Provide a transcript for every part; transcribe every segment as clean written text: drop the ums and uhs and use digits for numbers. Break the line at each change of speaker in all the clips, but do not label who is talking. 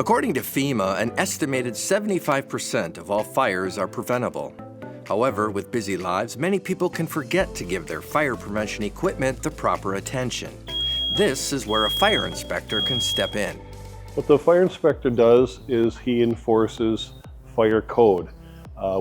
According to FEMA, an estimated 75% of all fires are preventable. However, with busy lives, many people can forget to give their fire prevention equipment the proper attention. This is where a fire inspector can step in.
What the fire inspector does is he enforces fire code,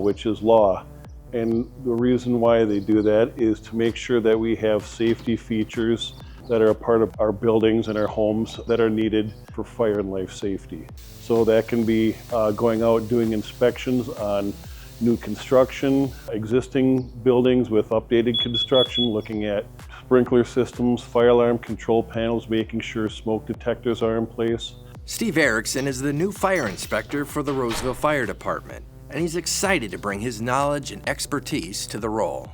which is law. And the reason why they do that is to make sure that we have safety features that are a part of our buildings and our homes that are needed for fire and life safety. So that can be going out doing inspections on new construction, existing buildings with updated construction, looking at sprinkler systems, fire alarm control panels, making sure smoke detectors are in place.
Steve Erickson is the new fire inspector for the Roseville Fire Department, and he's excited to bring his knowledge and expertise to the role.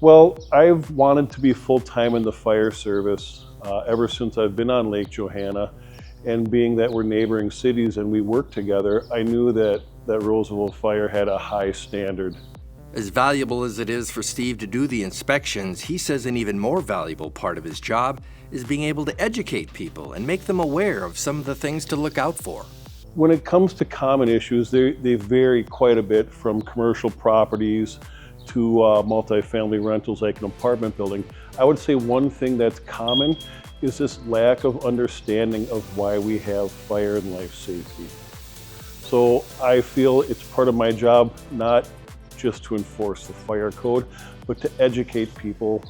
Well, I've wanted to be full-time in the fire service ever since I've been on Lake Johanna, and being that we're neighboring cities and we work together, I knew that Roseville Fire had a high standard.
As valuable as it is for Steve to do the inspections, he says an even more valuable part of his job is being able to educate people and make them aware of some of the things to look out for.
When it comes to common issues, they vary quite a bit from commercial properties to multifamily rentals like an apartment building. I would say one thing that's common is this lack of understanding of why we have fire and life safety. So I feel it's part of my job not just to enforce the fire code, but to educate people.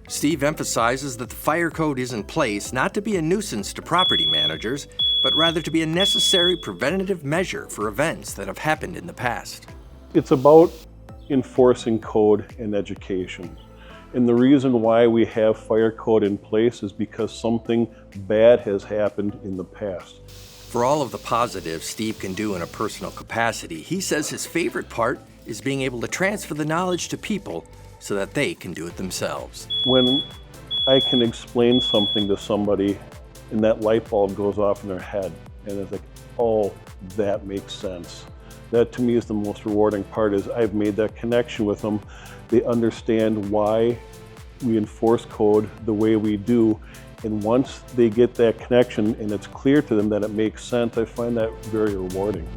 Steve emphasizes that the fire code is in place not to be a nuisance to property managers, but rather to be a necessary preventative measure for events that have happened in the past.
It's about enforcing code and education. And the reason why we have fire code in place is because something bad has happened in the past.
For all of the positives Steve can do in a personal capacity, he says his favorite part is being able to transfer the knowledge to people so that they can do it themselves.
When I can explain something to somebody and that light bulb goes off in their head and it's like, oh, that makes sense. That to me is the most rewarding part, is I've made that connection with them. They understand why we enforce code the way we do. And once they get that connection and it's clear to them that it makes sense, I find that very rewarding.